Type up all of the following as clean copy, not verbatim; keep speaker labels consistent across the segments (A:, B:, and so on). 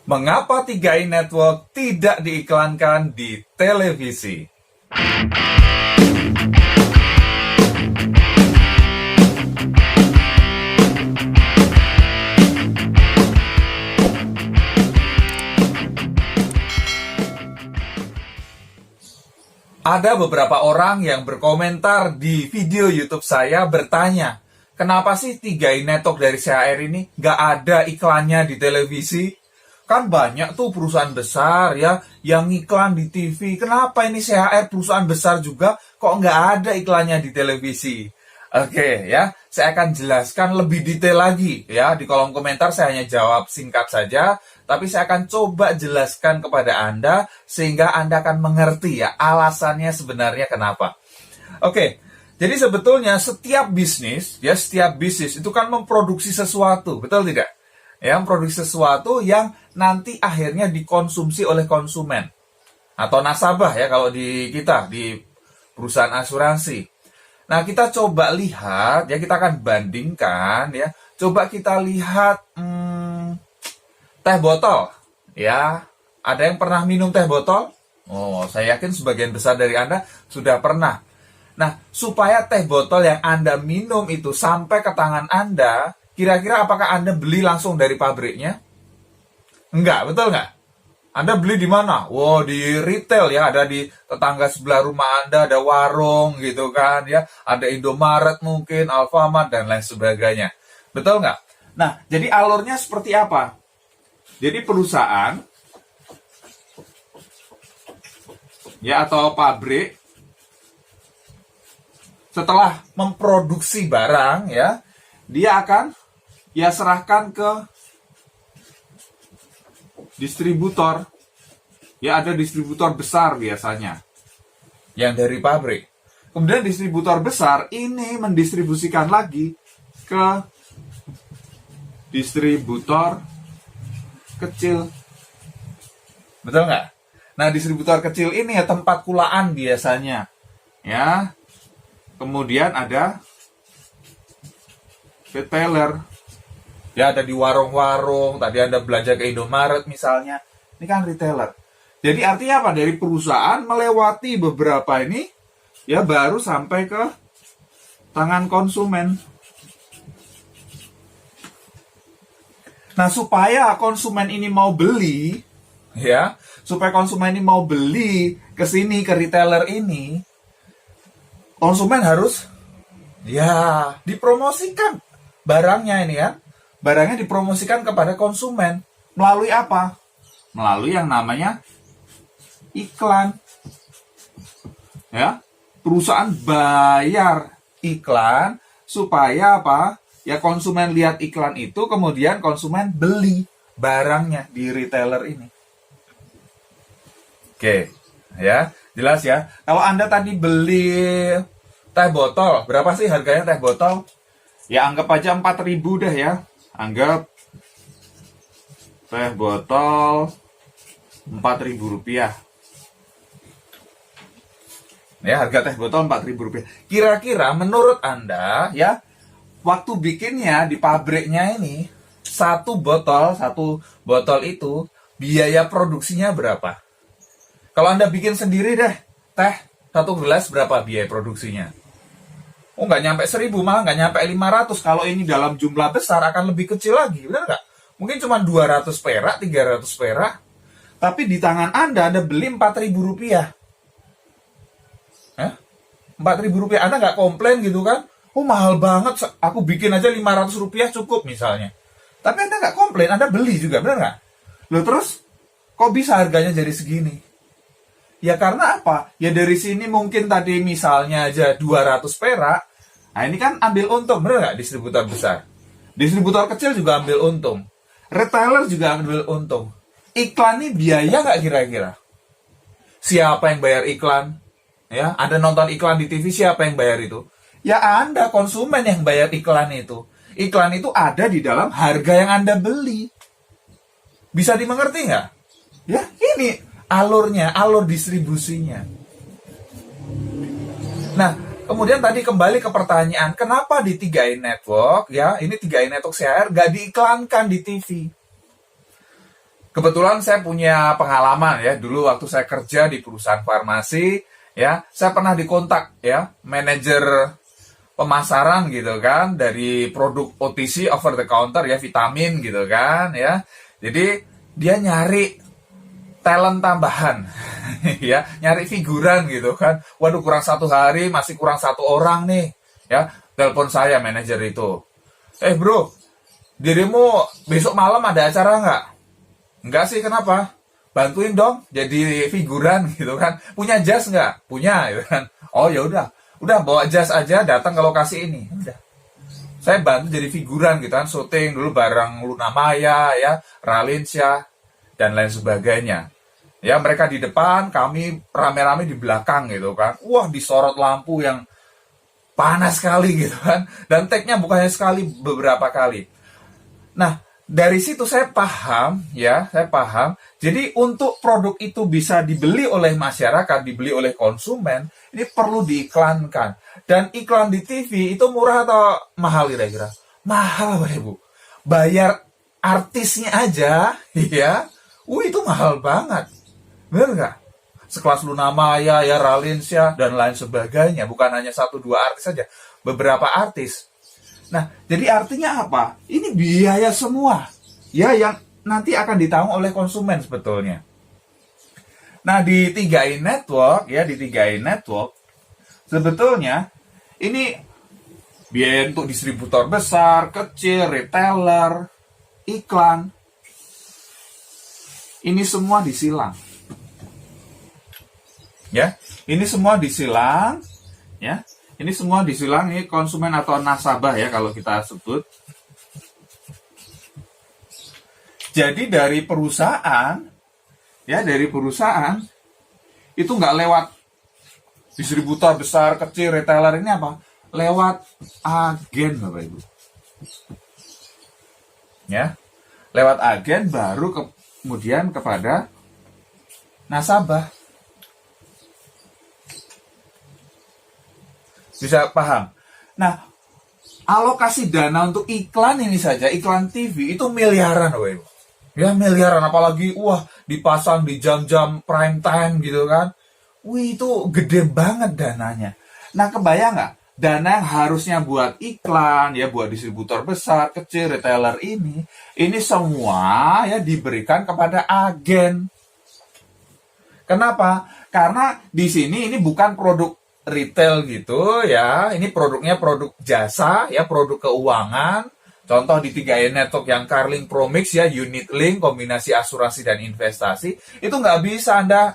A: Mengapa 3i Network tidak diiklankan di televisi? Ada beberapa orang yang berkomentar di video YouTube saya bertanya, kenapa sih 3i Network dari CHR ini nggak ada iklannya di televisi? Kan banyak tuh perusahaan besar ya yang iklan di TV. Kenapa ini CHR perusahaan besar juga kok nggak ada iklannya di televisi? Oke ya, saya akan jelaskan lebih detail lagi ya. Di kolom komentar saya hanya jawab singkat saja, tapi saya akan coba jelaskan kepada Anda sehingga Anda akan mengerti ya alasannya sebenarnya kenapa. Oke, jadi sebetulnya setiap bisnis itu kan memproduksi sesuatu, betul tidak? Ya, memproduksi sesuatu yang nanti akhirnya dikonsumsi oleh konsumen atau nasabah ya kalau di kita di perusahaan asuransi. Nah, kita coba lihat ya, kita akan bandingkan ya. Coba kita lihat teh botol ya. Ada yang pernah minum teh botol? Oh, saya yakin sebagian besar dari Anda sudah pernah. Nah, supaya teh botol yang Anda minum itu sampai ke tangan Anda, kira-kira apakah Anda beli langsung dari pabriknya? Enggak, betul nggak? Anda beli di mana? Wow, di retail ya, ada di tetangga sebelah rumah Anda, ada warung gitu kan ya, ada Indomaret mungkin, Alfamart dan lain sebagainya. Betul nggak? Nah, jadi alurnya seperti apa? Jadi perusahaan ya atau pabrik setelah memproduksi barang ya, dia akan ya serahkan ke distributor. Ya ada distributor besar biasanya yang dari pabrik. Kemudian distributor besar ini mendistribusikan lagi ke distributor kecil. Betul nggak? Nah, distributor kecil ini ya tempat kulaan biasanya. Ya. Kemudian ada retailer. Ya, ada di warung-warung, tadi Anda belanja ke Indomaret misalnya. Ini kan retailer. Jadi artinya apa? Dari perusahaan melewati beberapa ini, ya baru sampai ke tangan konsumen. Nah, supaya konsumen ini mau beli, ya, supaya konsumen ini mau beli ke sini, ke retailer ini, konsumen harus, ya, dipromosikan barangnya ini ya. Barangnya dipromosikan kepada konsumen. Melalui apa? Melalui yang namanya iklan. Ya, perusahaan bayar iklan supaya apa? Ya konsumen lihat iklan itu, kemudian konsumen beli barangnya di retailer ini. Oke, ya, jelas ya. Kalau Anda tadi beli teh botol, berapa sih harganya teh botol? Ya anggap aja 4.000 deh ya. Anggap teh botol Rp4.000. Ya, harga teh botol Rp4.000. Kira-kira menurut Anda ya, waktu bikinnya di pabriknya ini, satu botol itu biaya produksinya berapa? Kalau Anda bikin sendiri deh, teh satu gelas berapa biaya produksinya? Oh, nggak nyampe 1.000, malah nggak nyampe 500. Kalau ini dalam jumlah besar akan lebih kecil lagi, benar nggak? Mungkin cuma 200 perak, 300 perak. Tapi di tangan Anda beli Rp4.000. Rp4.000, Anda nggak komplain gitu kan? Oh, mahal banget, aku bikin aja Rp500 cukup misalnya. Tapi Anda nggak komplain, Anda beli juga, benar nggak? Loh terus, kok bisa harganya jadi segini? Ya karena apa? Ya dari sini mungkin tadi misalnya aja 200 perak. Nah ini kan ambil untung, bener nggak distributor besar? Distributor kecil juga ambil untung. Retailer juga ambil untung. Iklan ini biaya nggak kira-kira? Siapa yang bayar iklan? Ya, Anda nonton iklan di TV, siapa yang bayar itu? Ya Anda, konsumen yang bayar iklan itu. Iklan itu ada di dalam harga yang Anda beli. Bisa dimengerti nggak? Ya ini alurnya, alur distribusinya. Nah, kemudian tadi kembali ke pertanyaan, kenapa di 3i Network, ya, ini 3i Network CHR, nggak diiklankan di TV? Kebetulan saya punya pengalaman ya, dulu waktu saya kerja di perusahaan farmasi, ya, saya pernah dikontak ya, manajer pemasaran gitu kan, dari produk OTC, over the counter ya, vitamin gitu kan ya. Jadi dia nyari talent tambahan, ya, nyari figuran gitu kan. Waduh, kurang 1 hari, masih kurang 1 orang nih, ya. Telepon saya manajer itu, bro, dirimu besok malam ada acara nggak? Enggak sih, kenapa? Bantuin dong jadi figuran gitu kan. Punya jas nggak? Punya gitu kan. Oh ya udah bawa jas aja, datang ke lokasi ini. Udah. Saya bantu jadi figuran gitu kan, syuting dulu bareng Luna Maya ya, Ralinsyah dan lain sebagainya. Ya, mereka di depan, kami rame-rame di belakang gitu kan. Wah, disorot lampu yang panas sekali gitu kan. Dan tag-nya bukannya sekali, beberapa kali. Nah, dari situ saya paham ya, saya paham. Jadi untuk produk itu bisa dibeli oleh masyarakat, dibeli oleh konsumen, ini perlu diiklankan. Dan iklan di TV itu murah atau mahal kira-kira? Mahal, Bapak Ibu. Bayar artisnya aja, ya. Itu mahal banget. Benar nggak? Sekelas Luna Maya, ya, Ralinsyah, dan lain sebagainya. Bukan hanya 1-2 artis saja, beberapa artis. Nah, jadi artinya apa? Ini biaya semua, ya, yang nanti akan ditanggung oleh konsumen sebetulnya. Nah, di 3i Network, ya, di 3i Network, sebetulnya ini biaya untuk distributor besar, kecil, retailer, iklan, ini semua disilang. Ya, ini semua disilang, ya. Ini semua disilang, ini konsumen atau nasabah ya kalau kita sebut. Jadi dari perusahaan, ya, dari perusahaan itu nggak lewat distributor besar, kecil, retailer, ini apa? Lewat agen, Bapak Ibu. Ya, lewat agen baru kemudian kepada nasabah. Bisa paham? Nah, alokasi dana untuk iklan ini saja, iklan TV itu miliaran, Bapak Ibu. Ya, miliaran, apalagi dipasang di jam-jam prime time gitu kan. Itu gede banget dananya. Nah, kebayang nggak? Dana yang harusnya buat iklan, ya, buat distributor besar, kecil, retailer ini semua ya diberikan kepada agen. Kenapa? Karena di sini ini bukan produk retail gitu ya, ini produknya produk jasa ya, produk keuangan. Contoh di 3i Network yang Carling Promix ya, unit link, kombinasi asuransi dan investasi, itu nggak bisa Anda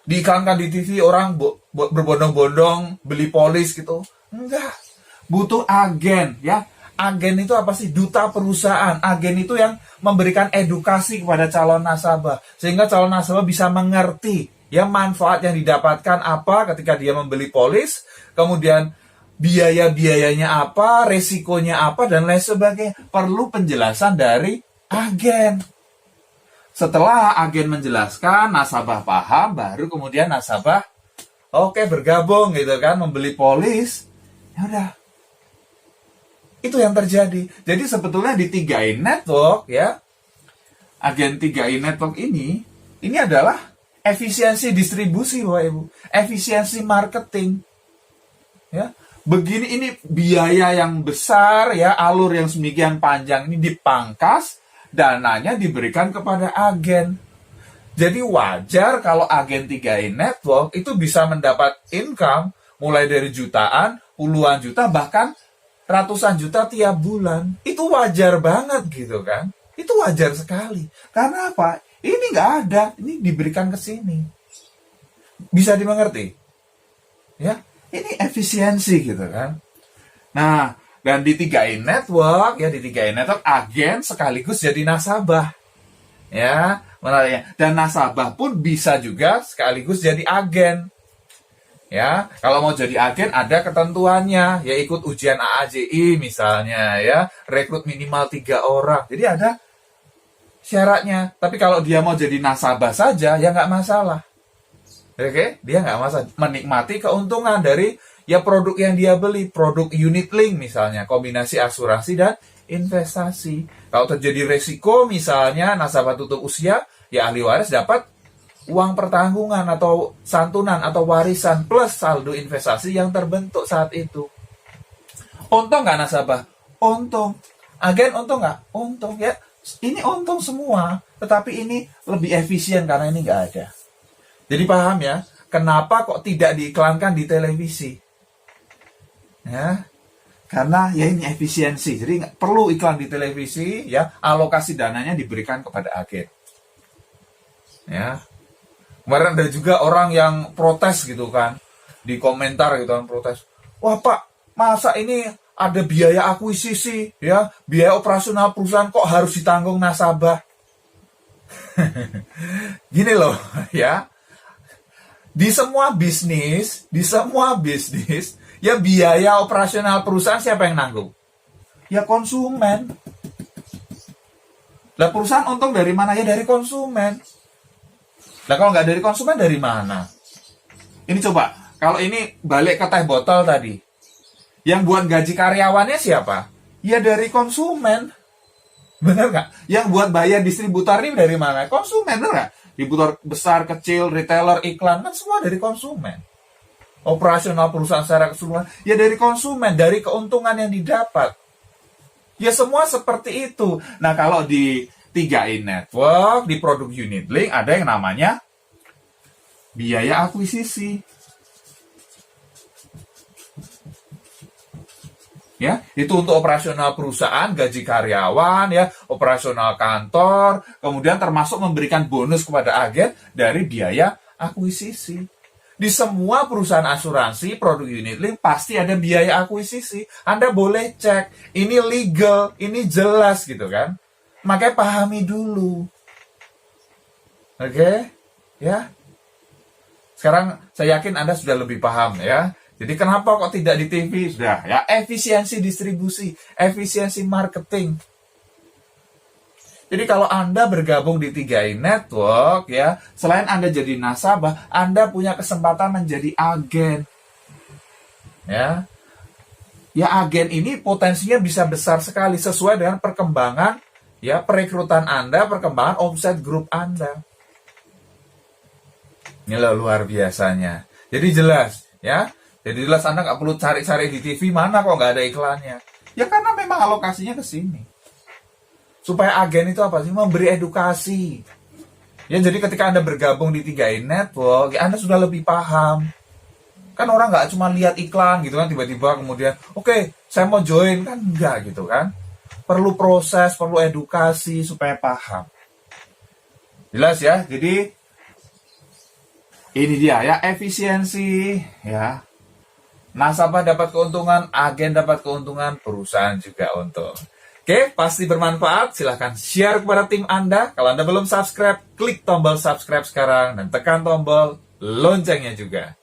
A: diiklankan di TV, orang berbondong-bondong beli polis gitu. Enggak, butuh agen ya. Agen itu apa sih? Duta perusahaan. Agen itu yang memberikan edukasi kepada calon nasabah, sehingga calon nasabah bisa mengerti ya manfaat yang didapatkan apa ketika dia membeli polis, kemudian biaya-biayanya apa, resikonya apa, dan lain sebagainya. Perlu penjelasan dari agen. Setelah agen menjelaskan, nasabah paham, baru kemudian nasabah bergabung gitu kan, membeli polis. Ya udah. Itu yang terjadi. Jadi sebetulnya di 3i Network ya, agen 3i Network ini adalah efisiensi distribusi, Bapak Ibu, efisiensi marketing. Ya, begini, ini biaya yang besar ya, alur yang sedemikian panjang ini dipangkas, dananya diberikan kepada agen. Jadi wajar kalau agen 3i Network itu bisa mendapat income mulai dari jutaan, puluhan juta, bahkan ratusan juta tiap bulan. Itu wajar banget gitu kan. Itu wajar sekali. Karena apa? Ini nggak ada, ini diberikan ke sini. Bisa dimengerti? Ya, ini efisiensi gitu kan. Nah, dan di 3i Network, ya, di 3i Network agen sekaligus jadi nasabah. Ya, menariknya. Dan nasabah pun bisa juga sekaligus jadi agen. Ya, kalau mau jadi agen ada ketentuannya, ya, ikut ujian AAJI misalnya ya, rekrut minimal 3 orang. Jadi ada syaratnya. Tapi kalau dia mau jadi nasabah saja, ya nggak masalah. Oke, dia nggak masalah. Menikmati keuntungan dari ya produk yang dia beli, produk unit link misalnya, kombinasi asuransi dan investasi. Kalau terjadi resiko, misalnya nasabah tutup usia, ya ahli waris dapat uang pertanggungan atau santunan atau warisan plus saldo investasi yang terbentuk saat itu. Untung nggak nasabah? Untung. Agen untung nggak? Untung ya. Ini untung semua, tetapi ini lebih efisien karena ini nggak ada. Jadi paham ya, kenapa kok tidak diiklankan di televisi? Ya, karena ya ini efisiensi. Jadi nggak perlu iklan di televisi, ya alokasi dananya diberikan kepada agen. Ya, kemarin ada juga orang yang protes gitu kan, di komentar gitu kan protes. Wah Pak, masa ini ada biaya akuisisi, ya biaya operasional perusahaan kok harus ditanggung nasabah? Gini loh, ya. Di semua bisnis, ya biaya operasional perusahaan siapa yang nanggung? Ya konsumen. Lah perusahaan untung dari mana? Ya dari konsumen. Nah kalau nggak dari konsumen dari mana? Ini coba, kalau ini balik ke teh botol tadi. Yang buat gaji karyawannya siapa? Ya dari konsumen. Bener nggak? Yang buat bayar distributor ini dari mana? Konsumen, bener nggak? Distributor besar, kecil, retailer, iklan, kan semua dari konsumen. Operasional perusahaan secara keseluruhan, ya dari konsumen, dari keuntungan yang didapat. Ya semua seperti itu. Nah kalau di 3i Network, di produk unit link, ada yang namanya biaya akuisisi. Ya, itu untuk operasional perusahaan, gaji karyawan, ya, operasional kantor, kemudian termasuk memberikan bonus kepada agen dari biaya akuisisi. Di semua perusahaan asuransi, produk unit link pasti ada biaya akuisisi. Anda boleh cek, ini legal, ini jelas gitu kan. Makanya pahami dulu. Oke? Ya. Sekarang saya yakin Anda sudah lebih paham ya. Jadi kenapa kok tidak di TV? Sudah ya, efisiensi distribusi, efisiensi marketing. Jadi kalau Anda bergabung di 3i Network ya, selain Anda jadi nasabah, Anda punya kesempatan menjadi agen. Ya. Ya agen ini potensinya bisa besar sekali sesuai dengan perkembangan ya perekrutan Anda, perkembangan omset grup Anda. Ini loh luar biasanya. Jadi jelas ya. Jadi jelas Anda nggak perlu cari-cari di TV mana kok nggak ada iklannya. Ya karena memang alokasinya ke sini. Supaya agen itu apa sih? Memberi edukasi. Ya jadi ketika Anda bergabung di 3i Network, ya Anda sudah lebih paham. Kan orang nggak cuma lihat iklan gitu kan tiba-tiba kemudian, oke, saya mau join kan enggak gitu kan. Perlu proses, perlu edukasi supaya paham. Jelas ya? Jadi ini dia ya efisiensi ya. Nasabah dapat keuntungan, agen dapat keuntungan, perusahaan juga untung. Oke, pasti bermanfaat. Silahkan share kepada tim Anda. Kalau Anda belum subscribe, klik tombol subscribe sekarang dan tekan tombol loncengnya juga.